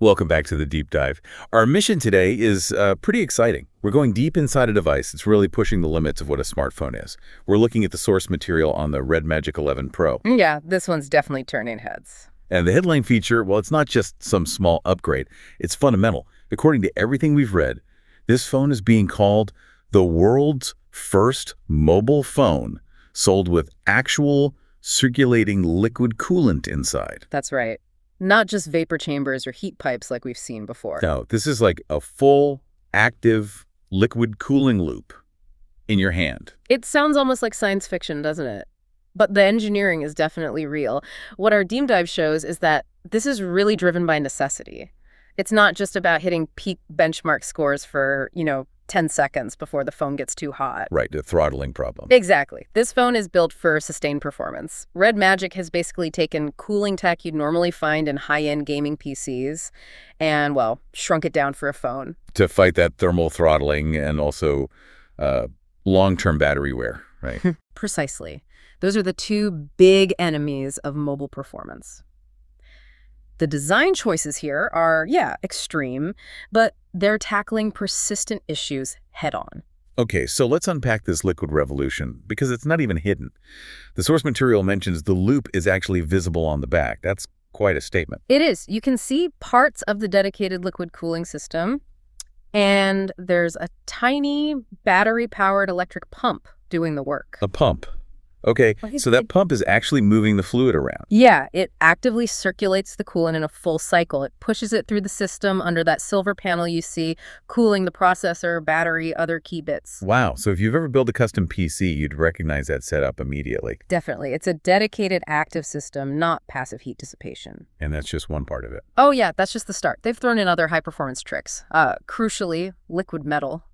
Welcome back to the deep dive. Our mission today is pretty exciting. We're going deep inside a device. It's really pushing the limits of what a smartphone is. We're looking at the source material on the Red Magic 11 Pro. Yeah, this one's definitely turning heads. And the headline feature, well, it's not just some small upgrade. It's fundamental. According to everything we've read, this phone is being called the world's first mobile phone sold with actual circulating liquid coolant inside. That's right. Not just vapor chambers or heat pipes like we've seen before. No, this is like a full, active liquid cooling loop in your hand. It sounds almost like science fiction, doesn't it? But the engineering is definitely real. What our deep dive shows is that this is really driven by necessity. It's not just about hitting peak benchmark scores for, 10 seconds before the phone gets too hot. Right, the throttling problem. Exactly. This phone is built for sustained performance. Red Magic has basically taken cooling tech you'd normally find in high-end gaming PCs and, well, shrunk it down for a phone. To fight that thermal throttling and also long-term battery wear, right? Precisely. Those are the two big enemies of mobile performance. The design choices here are, extreme, but they're tackling persistent issues head-on. Okay, so let's unpack this liquid revolution, because it's not even hidden. The source material mentions the loop is actually visible on the back. That's quite a statement. It is. You can see parts of the dedicated liquid cooling system, and there's a tiny battery-powered electric pump doing the work. A pump. Okay, so that pump is actually moving the fluid around. Yeah, it actively circulates the coolant in a full cycle. It pushes it through the system under that silver panel you see, cooling the processor, battery, other key bits. Wow, so if you've ever built a custom PC, you'd recognize that setup immediately. Definitely. It's a dedicated active system, not passive heat dissipation. And that's just one part of it. Oh yeah, that's just the start. They've thrown in other high-performance tricks. Crucially, liquid metal.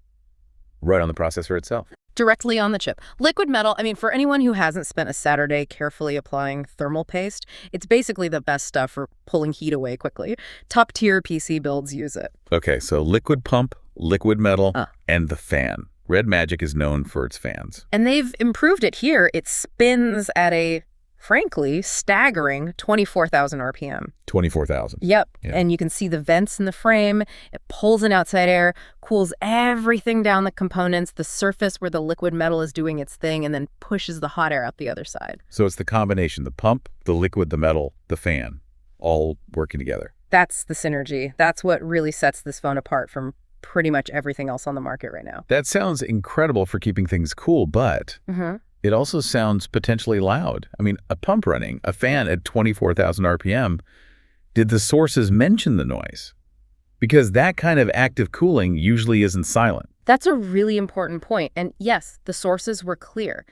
Right on the processor itself. Directly on the chip. Liquid metal, for anyone who hasn't spent a Saturday carefully applying thermal paste, it's basically the best stuff for pulling heat away quickly. Top-tier PC builds use it. Okay, so liquid pump, liquid metal, and the fan. Red Magic is known for its fans. And they've improved it here. It spins at a, frankly, staggering 24,000 RPM. 24,000. Yep. Yeah. And you can see the vents in the frame. It pulls in outside air, cools everything down the components, the surface where the liquid metal is doing its thing, and then pushes the hot air out the other side. So it's the combination, the pump, the liquid, the metal, the fan, all working together. That's the synergy. That's what really sets this phone apart from pretty much everything else on the market right now. That sounds incredible for keeping things cool, but it also sounds potentially loud. A pump running, a fan at 24,000 RPM. Did the sources mention the noise? Because that kind of active cooling usually isn't silent. That's a really important point. And yes, the sources were clear.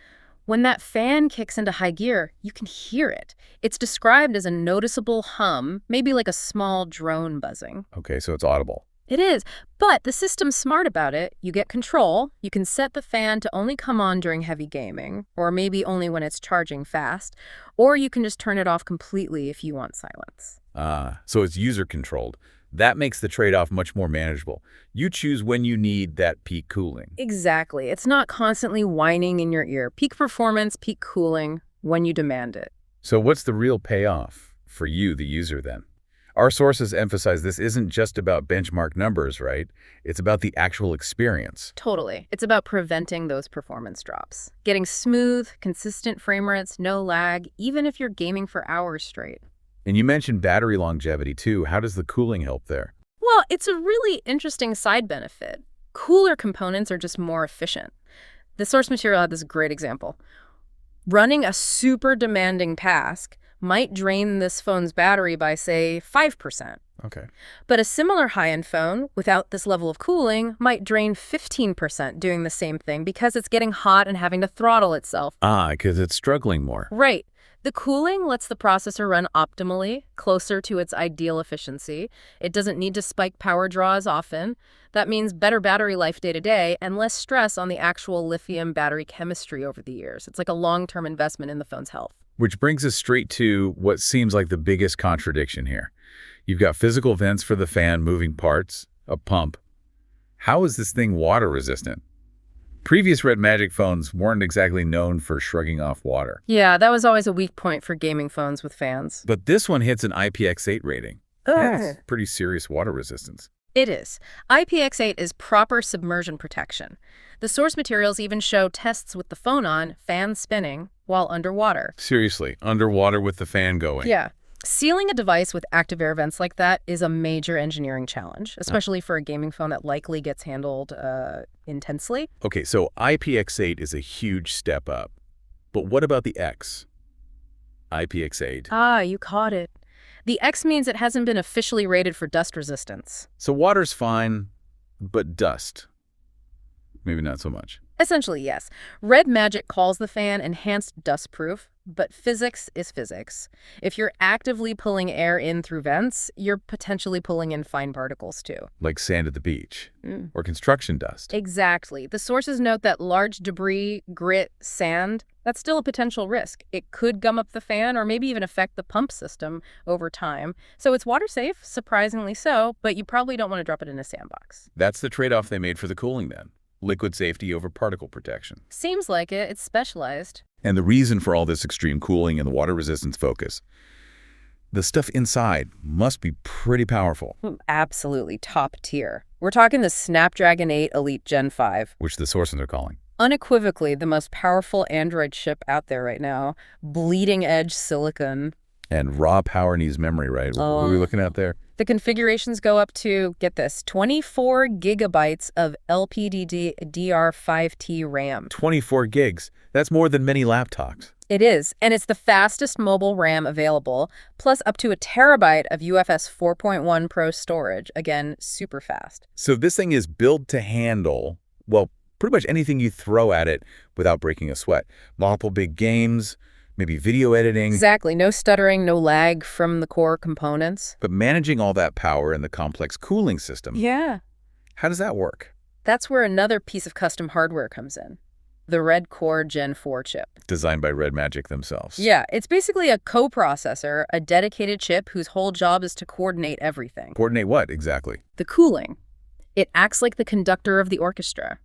When that fan kicks into high gear, you can hear it. It's described as a noticeable hum, maybe like a small drone buzzing. Okay, so it's audible. It is, but the system's smart about it. You get control. You can set the fan to only come on during heavy gaming, or maybe only when it's charging fast, or you can just turn it off completely if you want silence. So it's user-controlled. That makes the trade-off much more manageable. You choose when you need that peak cooling. Exactly. It's not constantly whining in your ear. Peak performance, peak cooling, when you demand it. So what's the real payoff for you, the user, then? Our sources emphasize this isn't just about benchmark numbers, right? It's about the actual experience. Totally. It's about preventing those performance drops. Getting smooth, consistent frame rates, no lag, even if you're gaming for hours straight. And you mentioned battery longevity, too. How does the cooling help there? Well, it's a really interesting side benefit. Cooler components are just more efficient. The source material had this great example. Running a super demanding task might drain this phone's battery by, say, 5%. Okay. But a similar high-end phone, without this level of cooling, might drain 15% doing the same thing because it's getting hot and having to throttle itself. Because it's struggling more. Right. The cooling lets the processor run optimally, closer to its ideal efficiency. It doesn't need to spike power draw as often. That means better battery life day to day and less stress on the actual lithium battery chemistry over the years. It's like a long-term investment in the phone's health. Which brings us straight to what seems like the biggest contradiction here. You've got physical vents for the fan, moving parts, a pump. How is this thing water resistant? Previous Red Magic phones weren't exactly known for shrugging off water. Yeah, that was always a weak point for gaming phones with fans. But this one hits an IPX8 rating. That's pretty serious water resistance. It is. IPX8 is proper submersion protection. The source materials even show tests with the phone on, fan spinning, while underwater. Seriously, underwater with the fan going. Yeah. Sealing a device with active air vents like that is a major engineering challenge, especially for a gaming phone that likely gets handled intensely. Okay, so IPX8 is a huge step up. But what about the X? IPX8. Ah, you caught it. The X means it hasn't been officially rated for dust resistance. So water's fine, but dust, maybe not so much. Essentially, yes. Red Magic calls the fan enhanced dust-proof, but physics is physics. If you're actively pulling air in through vents, you're potentially pulling in fine particles too. Like sand at the beach or construction dust. Exactly. The sources note that large debris, grit, sand, that's still a potential risk. It could gum up the fan or maybe even affect the pump system over time. So it's water safe, surprisingly so, but you probably don't want to drop it in a sandbox. That's the trade-off they made for the cooling then. Liquid safety over particle protection. Seems like it. It's specialized. And the reason for all this extreme cooling and the water resistance focus, the stuff inside must be pretty powerful. Absolutely top tier. We're talking the Snapdragon 8 Elite Gen 5. Which the sources are calling. Unequivocally the most powerful Android chip out there right now. Bleeding edge silicon. And raw power needs memory, right? What are we looking at there? The configurations go up to, get this, 24 gigabytes of LPDDR5T RAM. 24 gigs. That's more than many laptops. It is, and it's the fastest mobile RAM available, plus up to a terabyte of UFS 4.1 Pro storage. Again, super fast. So this thing is built to handle, well, pretty much anything you throw at it without breaking a sweat. Multiple big games, maybe video editing. Exactly. No stuttering, no lag from the core components. But managing all that power in the complex cooling system. Yeah. How does that work? That's where another piece of custom hardware comes in. The Red Core Gen 4 chip. Designed by Red Magic themselves. Yeah, it's basically a coprocessor, a dedicated chip whose whole job is to coordinate everything. Coordinate what, exactly? The cooling. It acts like the conductor of the orchestra.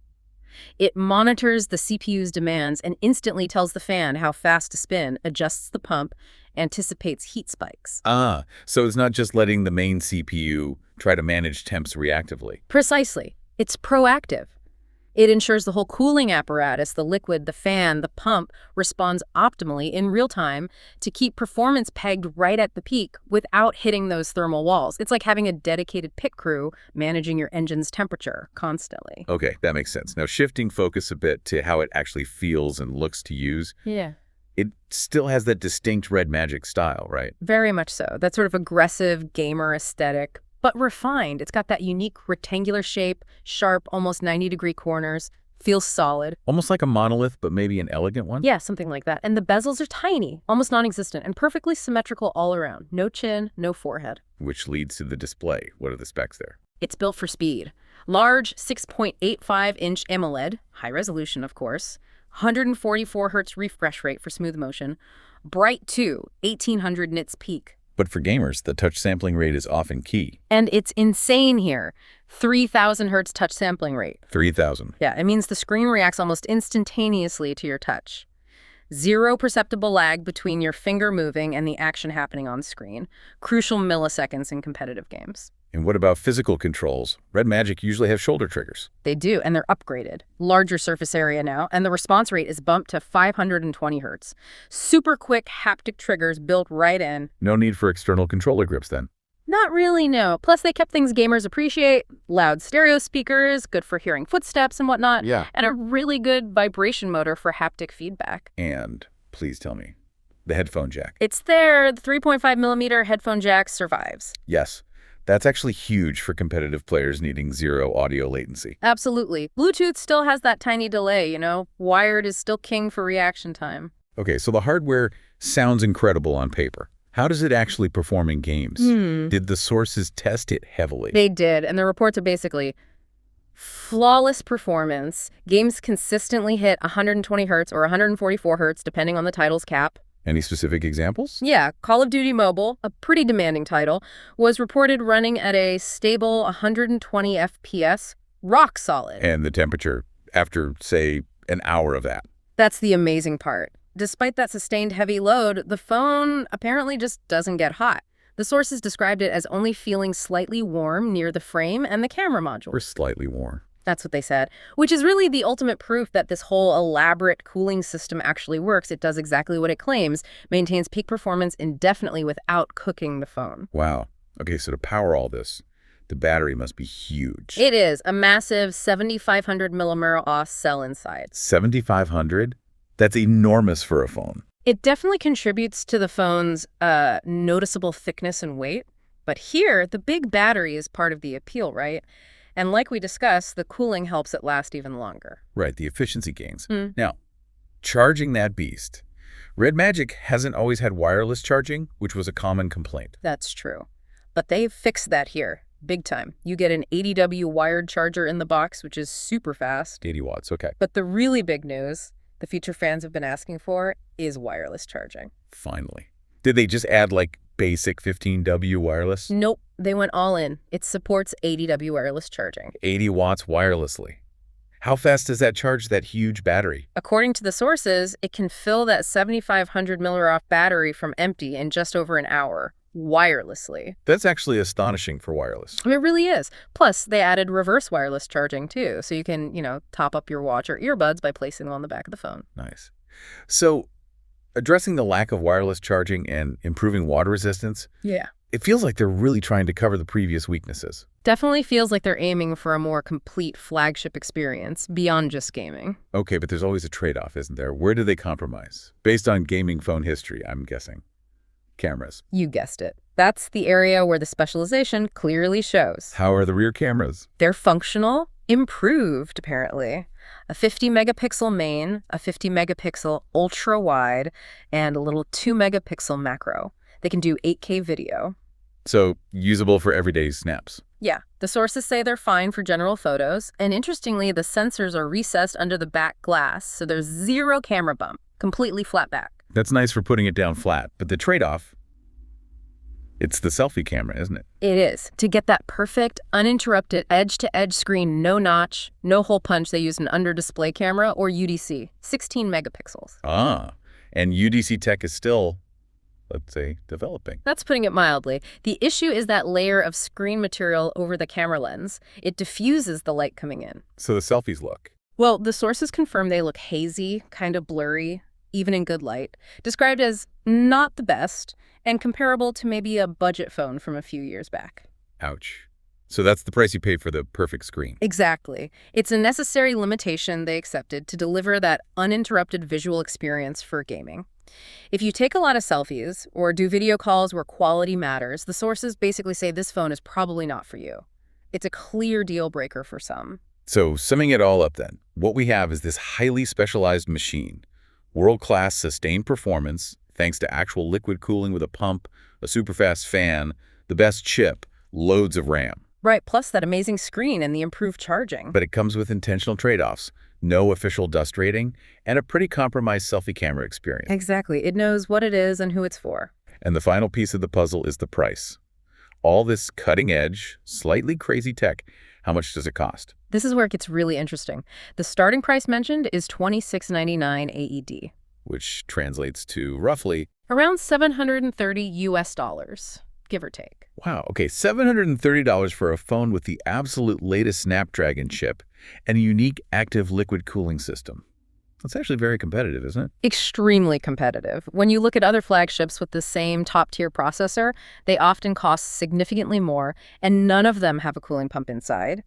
It monitors the CPU's demands and instantly tells the fan how fast to spin, adjusts the pump, anticipates heat spikes. Ah, so it's not just letting the main CPU try to manage temps reactively. Precisely. It's proactive. It ensures the whole cooling apparatus, the liquid, the fan, the pump, responds optimally in real time to keep performance pegged right at the peak without hitting those thermal walls. It's like having a dedicated pit crew managing your engine's temperature constantly. Okay, that makes sense. Now, shifting focus a bit to how it actually feels and looks to use. Yeah. It still has that distinct Red Magic style, right? Very much so. That sort of aggressive gamer aesthetic, but refined. It's got that unique rectangular shape, sharp, almost 90-degree corners, feels solid. Almost like a monolith, but maybe an elegant one? Yeah, something like that. And the bezels are tiny, almost non-existent, and perfectly symmetrical all around. No chin, no forehead. Which leads to the display. What are the specs there? It's built for speed. Large 6.85-inch AMOLED, high resolution, of course, 144 Hz refresh rate for smooth motion, bright 2, 1800 nits peak. But for gamers, the touch sampling rate is often key. And it's insane here. 3000 Hz touch sampling rate. 3000. Yeah, it means the screen reacts almost instantaneously to your touch. Zero perceptible lag between your finger moving and the action happening on screen. Crucial milliseconds in competitive games. And what about physical controls? Red Magic usually have shoulder triggers. They do, and they're upgraded. Larger surface area now, and the response rate is bumped to 520 Hz. Super quick haptic triggers built right in. No need for external controller grips then. Not really, no. Plus, they kept things gamers appreciate. Loud stereo speakers, good for hearing footsteps and whatnot. Yeah. And a really good vibration motor for haptic feedback. And, please tell me, the headphone jack. It's there. The 3.5mm headphone jack survives. Yes. That's actually huge for competitive players needing zero audio latency. Absolutely. Bluetooth still has that tiny delay, you know? Wired is still king for reaction time. Okay, so the hardware sounds incredible on paper. How does it actually perform in games? Did the sources test it heavily? They did, and the reports are basically flawless performance. Games consistently hit 120 Hz or 144 Hz, depending on the title's cap. Any specific examples? Yeah, Call of Duty Mobile, a pretty demanding title, was reported running at a stable 120 FPS, rock solid. And the temperature after, say, an hour of that. That's the amazing part. Despite that sustained heavy load, the phone apparently just doesn't get hot. The sources described it as only feeling slightly warm near the frame and the camera module. Or slightly warm. That's what they said, which is really the ultimate proof that this whole elaborate cooling system actually works. It does exactly what it claims, maintains peak performance indefinitely without cooking the phone. Wow. Okay, so to power all this, the battery must be huge. It is a massive 7,500 milliampere cell inside. 7,500? That's enormous for a phone. It definitely contributes to the phone's noticeable thickness and weight. But here, the big battery is part of the appeal, right? And like we discussed, the cooling helps it last even longer. Right, the efficiency gains. Now, charging that beast. Red Magic hasn't always had wireless charging, which was a common complaint. That's true. But they've fixed that here, big time. You get an 80W wired charger in the box, which is super fast. 80 watts, okay. But the really big news, the feature fans have been asking for, is wireless charging. Finally. Did they just add, like, basic 15W wireless? Nope, they went all in. It supports 80W wireless charging. 80 watts wirelessly. How fast does that charge that huge battery? According to the sources, it can fill that 7,500 milliamp battery from empty in just over an hour, wirelessly. That's actually astonishing for wireless. It really is. Plus, they added reverse wireless charging, too, so you can, top up your watch or earbuds by placing them on the back of the phone. Nice. So, addressing the lack of wireless charging and improving water resistance, yeah, it feels like they're really trying to cover the previous weaknesses. Definitely feels like they're aiming for a more complete flagship experience beyond just gaming. Okay, but there's always a trade-off, isn't there? Where do they compromise? Based on gaming phone history, I'm guessing. Cameras. You guessed it. That's the area where the specialization clearly shows. How are the rear cameras? They're functional, improved, apparently. A 50-megapixel main, a 50-megapixel ultra-wide, and a little 2-megapixel macro. They can do 8K video. So, usable for everyday snaps. Yeah, the sources say they're fine for general photos, and interestingly, the sensors are recessed under the back glass, so there's zero camera bump, completely flat back. That's nice for putting it down flat, but the trade-off, it's the selfie camera, isn't it? It is. To get that perfect, uninterrupted edge-to-edge screen, no notch, no hole punch, they use an under-display camera, or UDC, 16 megapixels. Ah, and UDC tech is still, let's say, developing. That's putting it mildly. The issue is that layer of screen material over the camera lens. It diffuses the light coming in. So the selfies look. Well, the sources confirm they look hazy, kind of blurry, even in good light, described as not the best and comparable to maybe a budget phone from a few years back. Ouch. So that's the price you pay for the perfect screen. Exactly. It's a necessary limitation they accepted to deliver that uninterrupted visual experience for gaming. If you take a lot of selfies or do video calls where quality matters, the sources basically say this phone is probably not for you. It's a clear deal breaker for some. So summing it all up then, what we have is this highly specialized machine. World-class sustained performance, thanks to actual liquid cooling with a pump, a super fast fan, the best chip, loads of RAM. Right, plus that amazing screen and the improved charging. But it comes with intentional trade-offs, no official dust rating, and a pretty compromised selfie camera experience. Exactly. It knows what it is and who it's for. And the final piece of the puzzle is the price. All this cutting-edge, slightly crazy tech, how much does it cost? This is where it gets really interesting. The starting price mentioned is $26.99 AED. Which translates to roughly around $730 US, give or take. Wow, okay, $730 for a phone with the absolute latest Snapdragon chip and a unique active liquid cooling system. That's actually very competitive, isn't it? Extremely competitive. When you look at other flagships with the same top-tier processor, they often cost significantly more, and none of them have a cooling pump inside.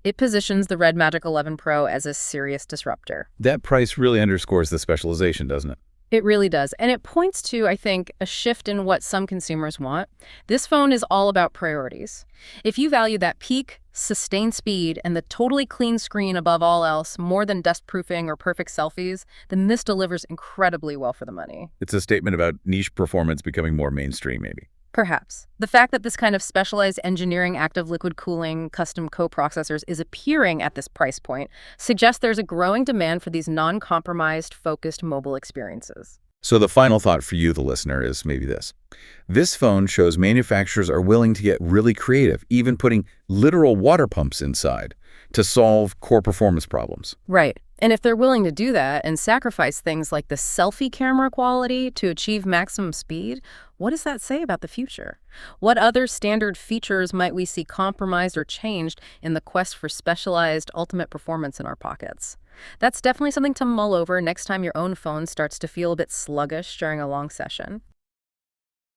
It positions the Red Magic 11 Pro as a serious disruptor. That price really underscores the specialization, doesn't it? It really does. And it points to, I think, a shift in what some consumers want. This phone is all about priorities. If you value that peak, sustained speed, and the totally clean screen above all else more than dust-proofing or perfect selfies, then this delivers incredibly well for the money. It's a statement about niche performance becoming more mainstream, maybe. Perhaps. The fact that this kind of specialized engineering, active liquid cooling, custom co-processors is appearing at this price point suggests there's a growing demand for these non-compromised, focused mobile experiences. So the final thought for you, the listener, is maybe this. This phone shows manufacturers are willing to get really creative, even putting literal water pumps inside to solve core performance problems. Right. And if they're willing to do that and sacrifice things like the selfie camera quality to achieve maximum speed, What does that say about the future? What other standard features might we see compromised or changed in the quest for specialized ultimate performance in our pockets? That's definitely something to mull over next time your own phone starts to feel a bit sluggish during a long session.